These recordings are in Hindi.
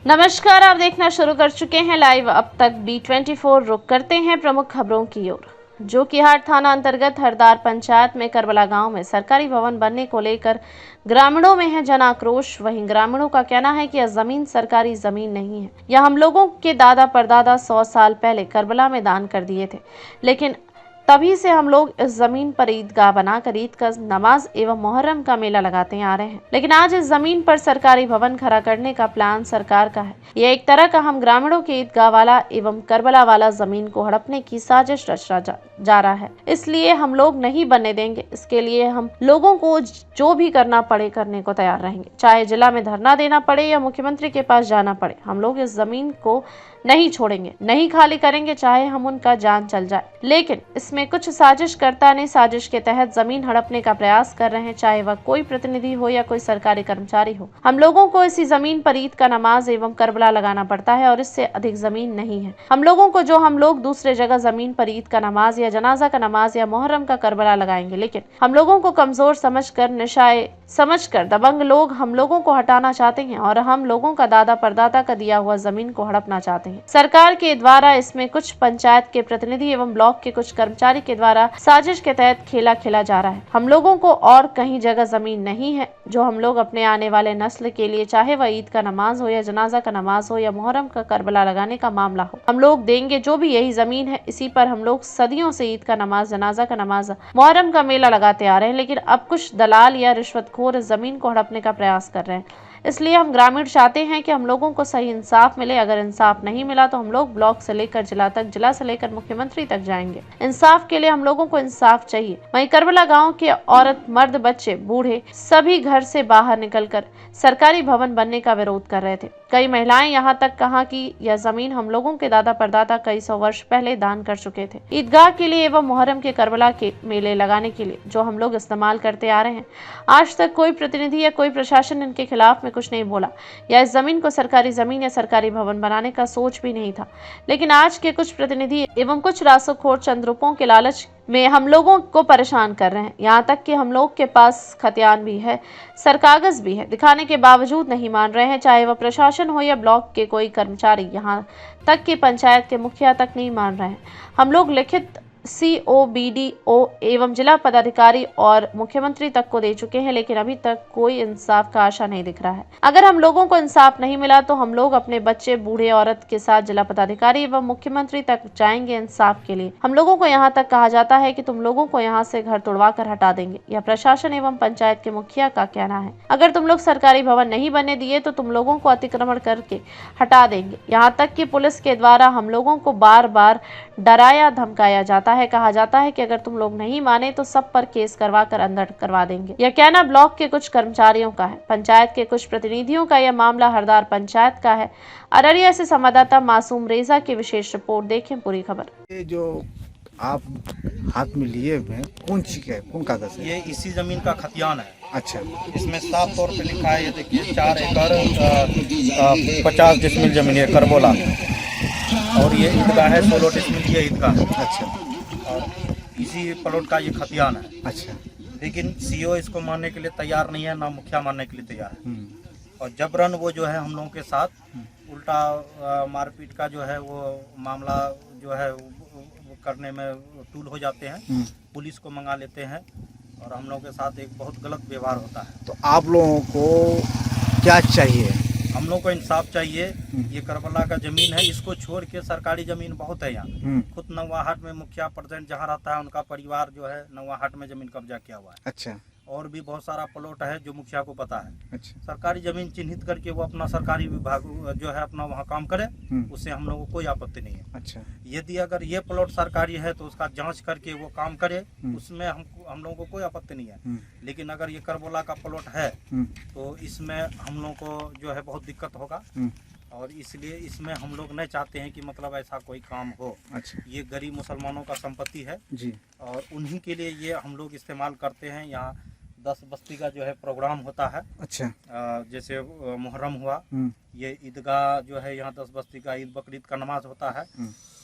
नमस्कार, आप देखना शुरू कर चुके हैं लाइव अब तक B24। रुक करते हैं प्रमुख खबरों की ओर। जोकीहाट थाना अंतर्गत हरदार पंचायत में करबला गांव में सरकारी भवन बनने को लेकर ग्रामीणों में है जन आक्रोश। वहीं ग्रामीणों का कहना है कि यह जमीन सरकारी जमीन नहीं है, यह हम लोगों के दादा परदादा 100 साल पहले करबला में दान कर दिए थे, लेकिन तभी से हम लोग इस जमीन पर ईदगाह बनाकर ईद का नमाज एवं मुहर्रम का मेला लगाते आ रहे हैं। लेकिन आज इस जमीन पर सरकारी भवन खड़ा करने का प्लान सरकार का है। यह एक तरह का हम ग्रामीणों के ईदगाह वाला एवं करबला वाला जमीन को हड़पने की साजिश रचा जा रहा है। इसलिए हम लोग नहीं बनने देंगे। इसके लिए हम लोगों को जो भी करना पड़े करने को तैयार रहेंगे, चाहे जिला में धरना देना पड़े या मुख्यमंत्री के पास जाना पड़े। हम लोग इस जमीन को नहीं छोड़ेंगे, नहीं खाली करेंगे, चाहे हम उनका जान चल जाए। लेकिन इसमें कुछ साजिशकर्ता ने साजिश के तहत जमीन हड़पने का प्रयास कर रहे हैं, चाहे वह कोई प्रतिनिधि हो या कोई सरकारी कर्मचारी हो। हम लोगों को इसी जमीन पर ईद का नमाज एवं करबला लगाना पड़ता है और इससे अधिक जमीन नहीं है हम लोगों को, जो हम लोग दूसरे जगह जमीन पर ईद का नमाज या जनाजा का नमाज या मुहर्रम का करबला लगाएंगे। लेकिन हम लोगों को कमजोर समझकर, निशाए समझकर दबंग लोग हम लोगों को हटाना चाहते हैं और हम लोगों का दादा परदादा का दिया हुआ जमीन को हड़पना चाहते हैं। सरकार के द्वारा इसमें कुछ पंचायत के प्रतिनिधि एवं ब्लॉक के कुछ कर्मचारी के द्वारा साजिश के तहत खेला खेला जा रहा है। हम लोगों को और कहीं जगह जमीन नहीं है जो हम लोग अपने आने वाले नस्ल के लिए, चाहे वह ईद का नमाज हो या जनाजा का नमाज हो या मुहर्रम का करबला लगाने का मामला हो, हम लोग देंगे। जो भी यही जमीन है, इसी पर हम लोग सदियों से ईद का नमाज, जनाजा का नमाज, मुहर्रम का मेला लगाते आ रहे हैं। लेकिन अब कुछ दलाल या रिश्वतखोर इस जमीन को हड़पने का प्रयास कर रहे हैं। इसलिए हम ग्रामीण चाहते हैं कि हम लोगों को सही इंसाफ मिले। अगर इंसाफ नहीं मिला तो हम लोग ब्लॉक से लेकर जिला तक, जिला से लेकर मुख्यमंत्री तक जाएंगे। इंसाफ के लिए हम लोगों को इंसाफ चाहिए। वहीं करबला गांव के औरत, मर्द, बच्चे, बूढ़े सभी घर से बाहर निकलकर सरकारी भवन बनने का विरोध कर रहे थे। कई महिलाएं यहाँ तक कहा कि यह जमीन हम लोगों के दादा परदादा कई 100 वर्ष पहले दान कर चुके थे, ईदगाह के लिए एवं मुहर्रम के करबला के मेले लगाने के लिए, जो हम लोग इस्तेमाल करते आ रहे हैं। आज तक कोई प्रतिनिधि या कोई प्रशासन इनके खिलाफ में कुछ नहीं बोला या इस जमीन को सरकारी जमीन या सरकारी भवन बनाने का सोच भी नहीं था। लेकिन आज के कुछ प्रतिनिधि एवं कुछ रासोखोर चंद्रुपों के लालच में हम लोगों को परेशान कर रहे हैं। यहाँ तक कि हम लोग के पास खतियान भी है, सरकागज भी है, दिखाने के बावजूद नहीं मान रहे हैं। चाहे वह प्रशासन हो या ब्लॉक के कोई कर्मचारी, यहाँ तक कि पंचायत के मुखिया तक नहीं मान रहे हैं। हम लोग लिखित COBDO एवं जिला पदाधिकारी और मुख्यमंत्री तक को दे चुके हैं, लेकिन अभी तक कोई इंसाफ का आशा नहीं दिख रहा है। अगर हम लोगों को इंसाफ नहीं मिला तो हम लोग अपने बच्चे, बूढ़े, औरत के साथ जिला पदाधिकारी एवं मुख्यमंत्री तक जाएंगे इंसाफ के लिए। हम लोगों को यहाँ तक कहा जाता है कि तुम लोगों को यहाँ से घर तोड़वा कर हटा देंगे। यह प्रशासन एवं पंचायत के मुखिया का कहना है। अगर तुम लोग सरकारी भवन नहीं बनने दिए तो तुम लोगों को अतिक्रमण करके हटा देंगे। यहाँ तक कि पुलिस के द्वारा हम लोगों को बार बार डराया धमकाया जाता है। कहा जाता है कि अगर तुम लोग नहीं माने तो सब पर केस करवा कर अंदर करवा देंगे। यह कहना ब्लॉक के कुछ कर्मचारियों का है। पंचायत के कुछ प्रतिनिधियों का यह मामला हरदार पंचायत का है। अररिया से संवाददाता मासूम रेजा की विशेष रिपोर्ट। देखें पूरी खबर। ये जो आप हाथ में लिए हुए कौन सी है, कौन कागज है? ये इसी जमीन का खतियान है। अच्छा, इसमें साफ तौर पे लिखा है, ये देखिए 4 एकड़ 50 डिसमिल जमीन है करबोला, और ये ईदगाह है 16 डिसमिल ये ईदगाह है। अच्छा, और इसी प्लॉट का ये खतियान है। अच्छा। लेकिन CO इसको मानने के लिए तैयार नहीं है, ना मुखिया मानने के लिए तैयार है। और जबरन वो जो है हम लोगों के साथ उल्टा मारपीट का जो है वो मामला जो है वो करने में टूल हो जाते हैं। पुलिस को मंगा लेते हैं और हम लोगों के साथ एक बहुत गलत व्यवहार होता है। तो आप लोगों को क्या चाहिए? हम लोग को इंसाफ चाहिए। ये करबला का जमीन है, इसको छोड़ के सरकारी जमीन बहुत है यहाँ। खुद नवाहाट में मुखिया प्रेसिडेंट जहाँ रहता है, उनका परिवार जो है नवाहाट में जमीन कब्जा किया हुआ है। अच्छा। और भी बहुत सारा प्लॉट है जो मुखिया को पता है। अच्छा। सरकारी जमीन चिन्हित करके वो अपना सरकारी विभाग जो है अपना वहाँ काम करे, उससे हम लोगों को कोई आपत्ति नहीं है। अच्छा। यदि अगर ये प्लॉट सरकारी है तो उसका जांच करके वो काम करे, उसमें हम लोगों को कोई आपत्ति नहीं है। लेकिन अगर ये करबोला का प्लॉट है तो इसमें हम लोगों को जो है बहुत दिक्कत होगा, और इसलिए इसमें हम लोग नहीं चाहते हैं कि मतलब ऐसा कोई काम हो। अच्छा। ये गरीब मुसलमानों का संपत्ति है जी, और उन्हीं के लिए ये हम लोग इस्तेमाल करते हैं। यहाँ 10 बस्ती का जो है प्रोग्राम होता है। अच्छा। जैसे मुहर्रम हुआ, ये ईदगाह जो है यहाँ 10 बस्ती का ईद बकरीद का नमाज होता है,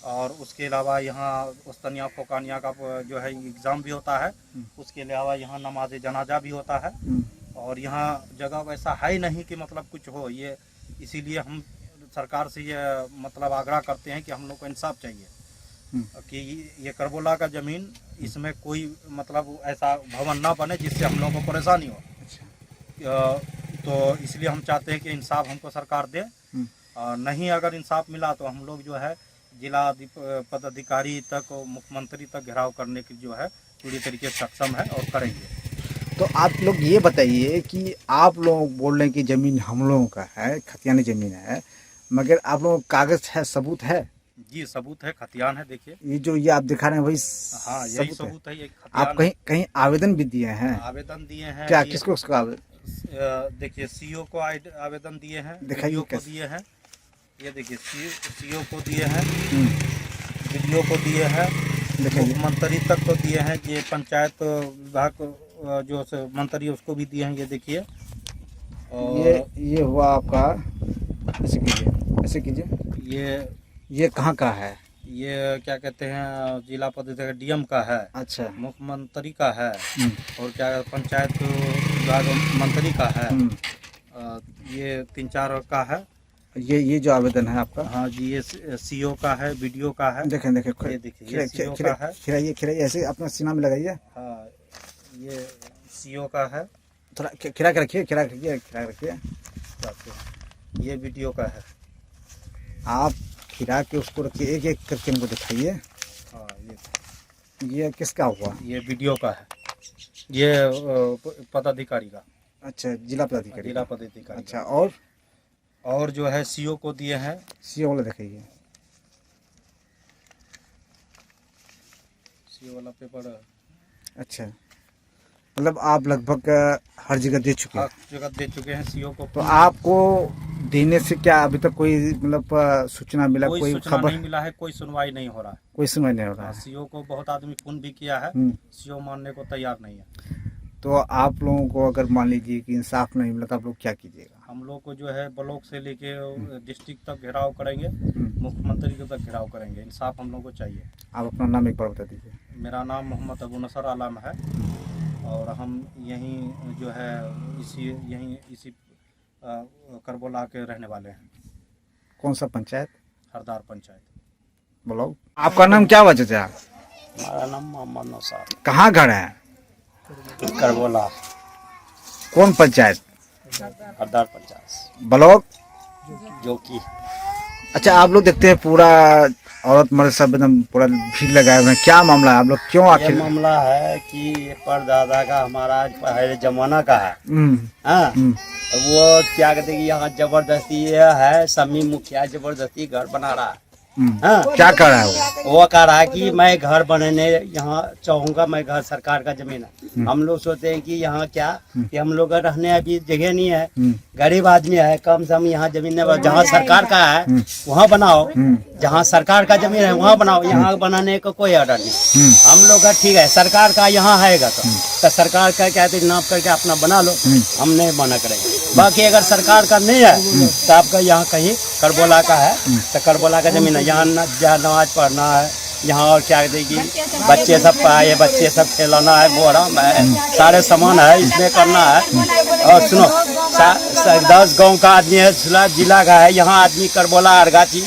और उसके अलावा यहाँ उस्तनिया फोकानिया का जो है एग्ज़ाम भी होता है। उसके अलावा यहाँ नमाज जनाजा भी होता है। और यहाँ जगह वैसा है नहीं कि मतलब कुछ हो, ये इसीलिए हम सरकार से ये मतलब आग्रह करते हैं कि हम लोग को इंसाफ चाहिए कि ये करबोला का ज़मीन इसमें कोई मतलब ऐसा भवन ना बने जिससे हम लोगों को परेशानी हो। तो इसलिए हम चाहते हैं कि इंसाफ हमको सरकार दे। नहीं अगर इंसाफ मिला तो हम लोग जो है जिला पदाधिकारी तक और मुख्यमंत्री तक घेराव करने की जो है पूरी तरीके से सक्षम है और करेंगे। तो आप लोग ये बताइए कि आप लोग बोल रहे हैं कि ज़मीन हम लोगों का है, खतियानी ज़मीन है, मगर आप लोगों का कागज़ है, सबूत है? जी सबूत है, खतियान है। देखिए ये आप दिखा रहे हैं वही हाँ यही सबूत है। ये खतियान आप कहीं आवेदन भी दिए हैं? आवेदन दिए हैं। क्या किसको उसका देखिए सीओ को आवेदन दिए हैं, दिखाइए को दिए हैं। ये देखिए सीओ को दिए हैं, वीडियो को दिए हैं, मुख्यमंत्री तक को दिए हैं। ये पंचायत विभाग जो मंत्री उसको भी दिए हैं। ये देखिए ये हुआ आपका, ऐसे कीजिए, ऐसे कीजिए। ये कहाँ का है? ये क्या कहते हैं जिला पदाधिकारी डीएम का है। अच्छा। मुख्यमंत्री का है और क्या पंचायत विभाग मंत्री का है। ये 3-4 का है। ये जो आवेदन है आपका? हाँ जी, ये सीओ का है, वीडियो का है। देखें ये देखिए ये सीओ का है। खिलाइए ऐसे अपना सीना में लगाइए। हाँ ये सीओ का है। थोड़ा खिला के रखिए। ये वीडियो का है। आप खिला के उसको रखिए, एक एक करके हमको दिखाइए। हाँ ये किसका हुआ? ये वीडियो का है। ये पदाधिकारी का। अच्छा जिला पदाधिकारी। अच्छा और जो है सीओ को दिए हैं। सीओ वाला दिखाइए। सीओ वाला पेपर। अच्छा मतलब आप लगभग हर जगह दे चुके हैं? हर जगह दे चुके हैं सीओ को। तो आपको देने से क्या अभी तक कोई मतलब सूचना मिला? कोई खबर नहीं मिला है, कोई सुनवाई नहीं हो रहा है। कोई सुनवाई नहीं हो रहा है। सीओ को बहुत आदमी फोन भी किया है, सीओ मानने को तैयार नहीं है। तो आप लोगों को अगर मान लीजिए कि इंसाफ नहीं मिला तो आप लोग क्या कीजिएगा? हम लोग को जो है ब्लॉक से लेके डिस्ट्रिक्ट तक घेराव करेंगे, मुख्यमंत्री के तक घेराव करेंगे। इंसाफ हम लोग को चाहिए। आप अपना नाम एक बार बता दीजिए। मेरा नाम मोहम्मद अबू नसर आलम है और हम यहीं जो है इसी करबोला के रहने वाले हैं। कौन सा पंचायत? हरदार पंचायत। बोलो आपका नाम क्या हुआ चाचा? हमारा नाम मोहम्मद नसर। कहाँ घर है? करबोला। कौन पंचायत? हरदार पंचायत। ब्लॉक जो की। अच्छा आप लोग देखते हैं पूरा औरत मर्द सब एकदम पूरा भीड़ लगाए हुए हैं, क्या मामला है? आप लोग क्यों आखिर? ये मामला है कि ये परदादा का हमारा पहले जमाना का है। हाँ वो क्या कहते हैं कि यहाँ जबरदस्ती है, समी मुखिया जबरदस्ती घर बना रहा है। हाँ क्या कर रहा है वो कह रहा है कि मैं घर बनाने यहाँ चाहूँगा, मैं घर सरकार का जमीन है। हम लोग सोचते हैं कि यहाँ क्या कि हम लोग रहने अभी जगह नहीं है, गरीब आदमी है, कम से कम यहाँ जमीन नहीं, जहाँ सरकार का है वहाँ बनाओ, जहाँ सरकार का जमीन है वहाँ बनाओ, यहाँ बनाने का कोई ऑर्डर नहीं। हम लोग का ठीक है सरकार का यहाँ आएगा तो सरकार का कहते नाप करके अपना बना लो, हम नहीं मना करेंगे। बाकी अगर सरकार का नहीं है तो आपका यहाँ कहीं करबोला का है तो करबोला का जमीन है, यहाँ नमाज पढ़ना है, यहाँ और क्या कहते कि बच्चे सब पढ़ाए, बच्चे सब खिलौना है, मोहरम है, सारे सामान है, इसमें करना है। और सुनो 10 गांव का आदमी है, जिला का है, यहाँ आदमी करबोला, अरगाची,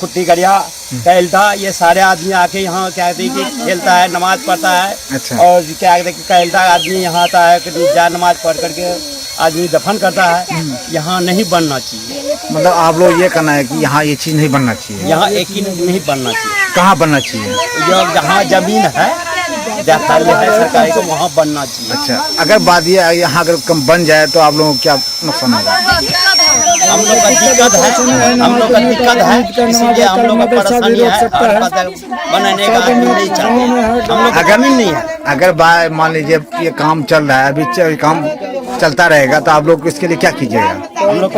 कुट्टी गड़िया, कैलता, ये सारे आदमी आके यहाँ क्या कहते कि खेलता है, नमाज पढ़ता है। अच्छा। और क्या कहते कि कैलता आदमी यहाँ आता है, जा नमाज पढ़ करके आदमी दफन करता है। यहाँ नहीं बनना चाहिए। मतलब आप लोग ये कहना है कि यहाँ ये चीज़ नहीं बनना चाहिए? यहाँ एक ही नहीं बनना चाहिए। कहाँ बनना चाहिए? जहाँ जमीन है जहाँ है सरकारी को वहाँ बनना चाहिए। अच्छा अगर बात ये यहाँ अगर कम बन जाए तो आप लोगों को क्या नुकसान होगा? हम लोग का दिक्कत है, इसलिए हम लोग का परेशानी है, बनाने का नहीं चाहिए। हम लोग अगर नहीं है, अगर मान लीजिए ये काम चल रहा है, अभी काम चलता रहेगा तो आप लोग इसके लिए क्या कीजिएगा? हम लोग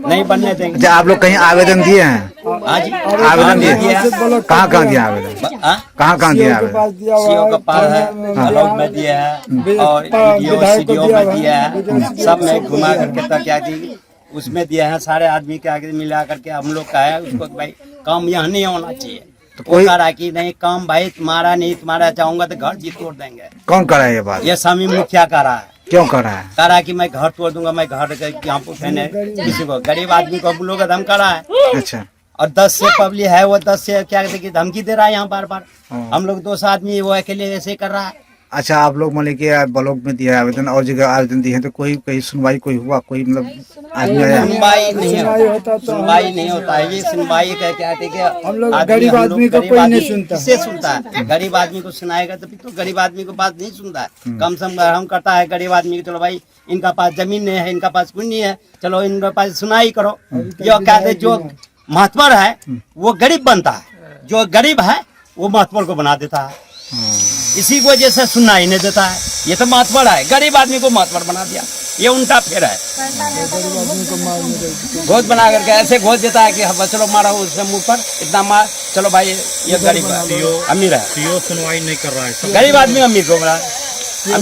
नहीं बनने देंगे। अच्छा आप लोग कहीं आवेदन दिए हैं? आवेदन दिए? कहाँ दिया आवेदन? कहाँ दिया आवेदन? सीओ का पास है, ब्लॉक में दिया है और सीडीओ में दिया है, सब में घुमा करके तक क्या दी उसमें दिया है। सारे आदमी के आगे मिला करके हम लोग का है उसको भाई काम यहाँ नहीं होना चाहिए। तो कोई कह रहा है कि नहीं काम भाई तुम्हारा नहीं, तुम्हारा चाहूंगा तो घर जी तोड़ देंगे। कौन कह रहा है ये बात? ये समी मुखिया कह रहा है। क्यों कर रहा है? कह रहा है कि मैं घर तोड़ दूंगा, मैं घर यहाँ पे कहने किसी को, गरीब आदमी को हम लोग का धमका रहा है। अच्छा और 10 से पब्लिक है, वो 10 से क्या कहते हैं कि धमकी दे रहा है यहाँ बार बार। हम लोग 2 आदमी, वो अकेले ऐसे कर रहा है। अच्छा, आप लोग मान लीजिए ब्लॉक में दिया है आवेदन और जगह आवेदन दिए हैं, तो कोई कहीं सुनवाई कोई हुआ, कोई मतलब आदमी आया? सुनवाई नहीं होता है। ये सुनवाई क्या कहते हैं कि हम लोग गरीब आदमी को कोई नहीं सुनता। किससे सुनता है? गरीब आदमी को सुनाएगा तभी तो। गरीब आदमी को बात नहीं सुनता है। कम से कम हम करता है गरीब आदमी को, चलो भाई इनका पास जमीन नहीं है, इनका पास कुछ नहीं है, चलो इनके पास सुनाई करो। ये कहते जो महत्वर है वो गरीब बनता है, जो गरीब है वो महत्वर को बना देता है। इसी को वजह से सुनना ही नहीं देता है। ये तो महत्वर है, गरीब आदमी को महत्वर बना दिया। ये उनका फेर है, घोष बना करके ऐसे घोष देता है कि हाँ चलो मारा उसने मुंह पर इतना मार, चलो भाई ये गरीब अमीर है। सुनवाई नहीं कर रहा है, गरीब आदमी अमीर को बना